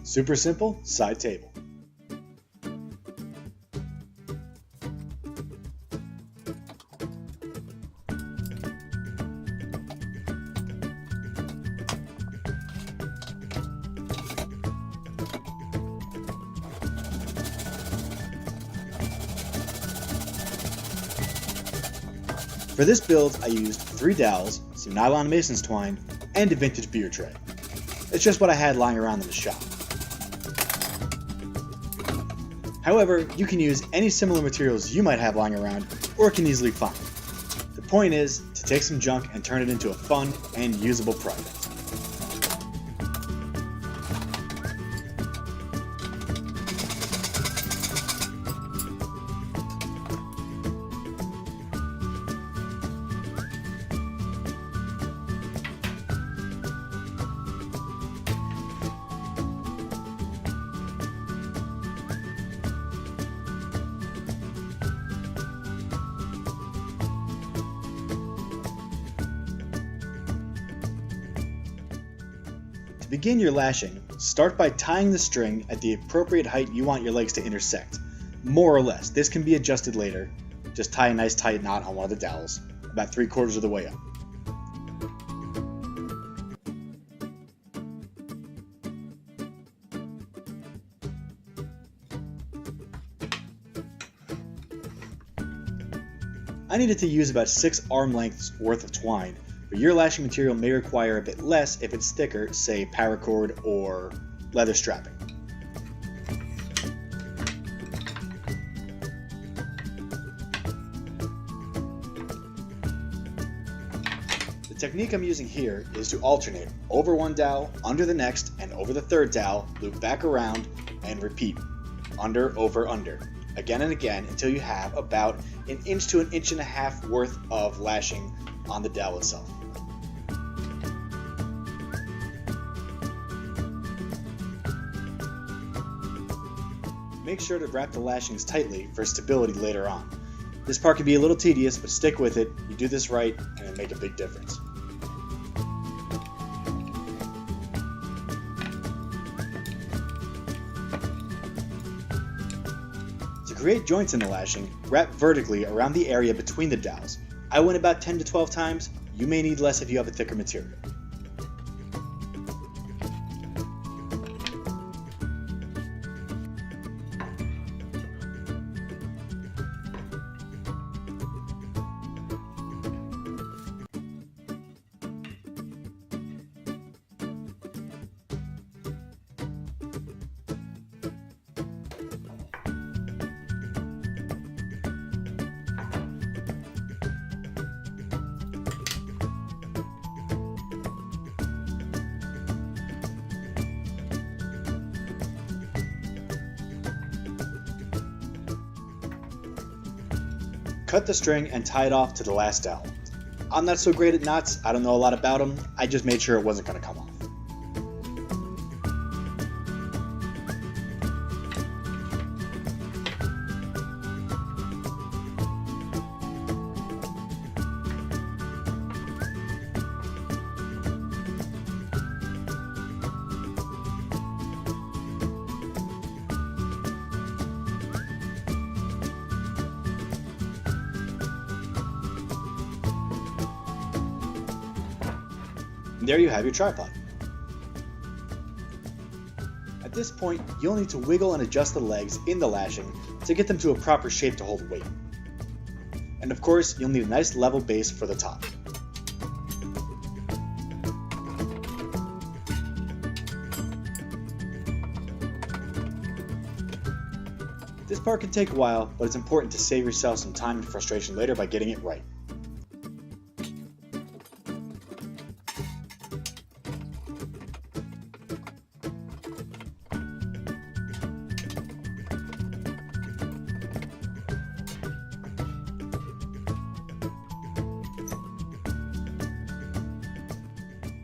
Super simple side table. For this build, I used 3 dowels, some nylon mason's twine, and a vintage beer tray. It's just what I had lying around in the shop. However, you can use any similar materials you might have lying around or can easily find. The point is to take some junk and turn it into a fun and usable project. To begin your lashing, start by tying the string at the appropriate height you want your legs to intersect. More or less, this can be adjusted later. Just tie a nice tight knot on one of the dowels, about 3/4 of the way up. I needed to use about 6 arm lengths worth of twine, but your lashing material may require a bit less if it's thicker, say paracord or leather strapping. The technique I'm using here is to alternate over one dowel, under the next, and over the third dowel, loop back around, and repeat. Under, over, under. Again and again until you have about 1 inch to 1.5 inches worth of lashing on the dowel itself. Make sure to wrap the lashings tightly for stability later on. This part can be a little tedious, but stick with it. You do this right and it'll make a big difference. To create joints in the lashing, wrap vertically around the area between the dowels. I went about 10 to 12 times. You may need less if you have a thicker material. Cut the string and tie it off to the last dowel. I'm not so great at knots, I don't know a lot about them, I just made sure it wasn't going to come off. And there you have your tripod. At this point, you'll need to wiggle and adjust the legs in the lashing to get them to a proper shape to hold weight. And of course, you'll need a nice level base for the top. This part can take a while, but it's important to save yourself some time and frustration later by getting it right.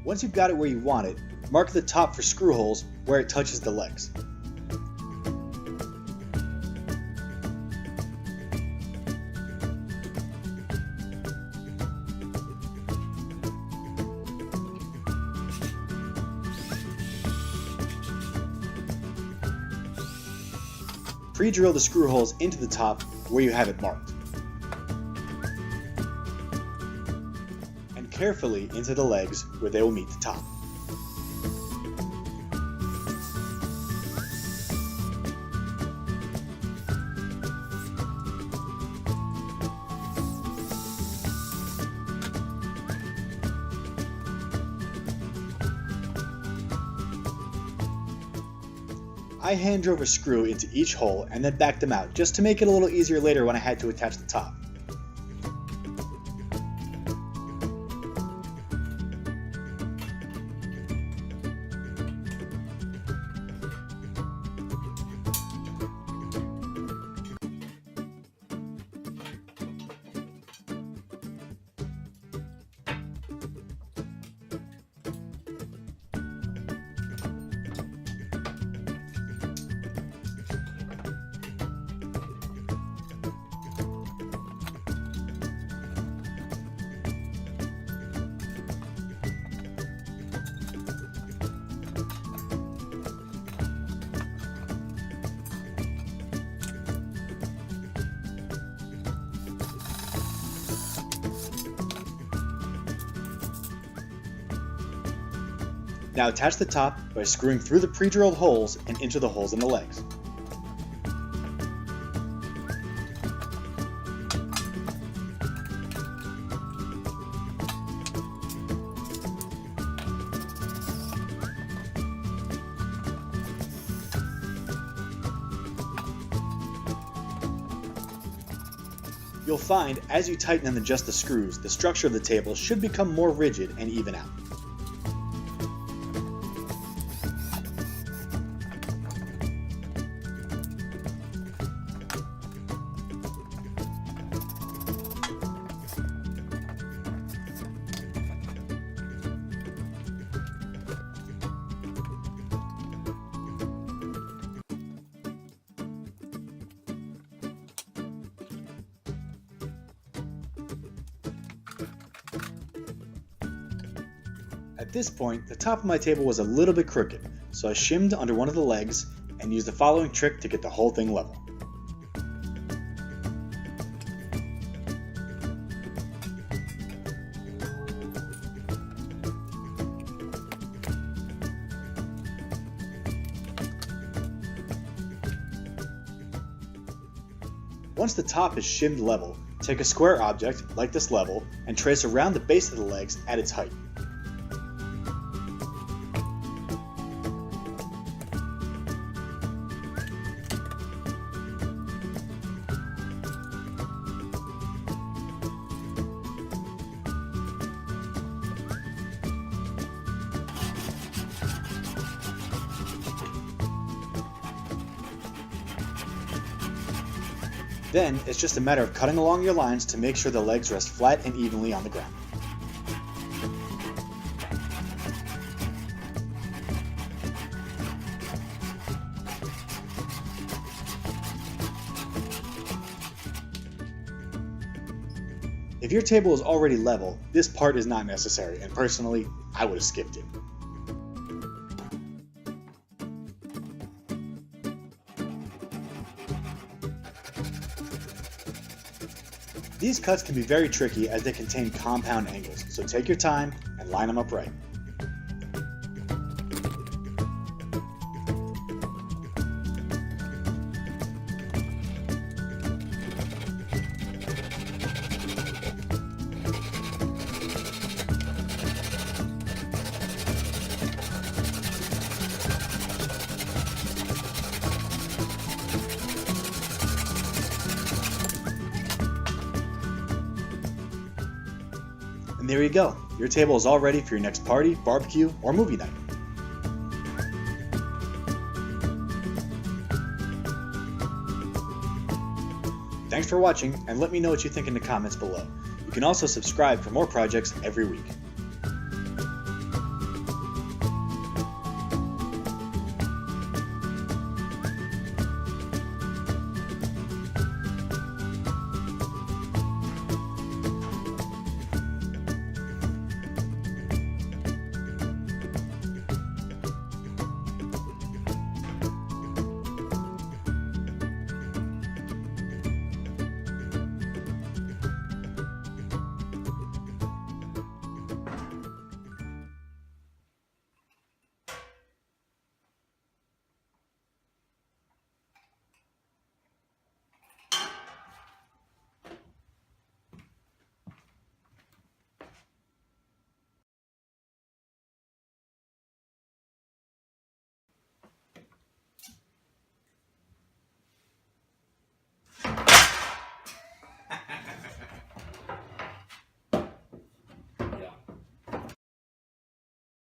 Once you've got it where you want it, mark the top for screw holes where it touches the legs. pre-drill the screw holes into the top where you have it marked, and carefully into the legs where they will meet the top. I hand drove a screw into each hole and then backed them out just to make it a little easier later when I had to attach the top. Now attach the top by screwing through the pre-drilled holes and into the holes in the legs. You'll find as you tighten and adjust the screws, the structure of the table should become more rigid and even out. At this point, the top of my table was a little bit crooked, so I shimmed under one of the legs and used the following trick to get the whole thing level. Once the top is shimmed level, take a square object, like this level, and trace around the base of the legs at its height. Then, it's just a matter of cutting along your lines to make sure the legs rest flat and evenly on the ground. If your table is already level, this part is not necessary, and personally, I would have skipped it. These cuts can be very tricky as they contain compound angles, so take your time and line them up right. And there you go, your table is all ready for your next party, barbecue, or movie night. Thanks for watching, and let me know what you think in the comments below. You can also subscribe for more projects every week.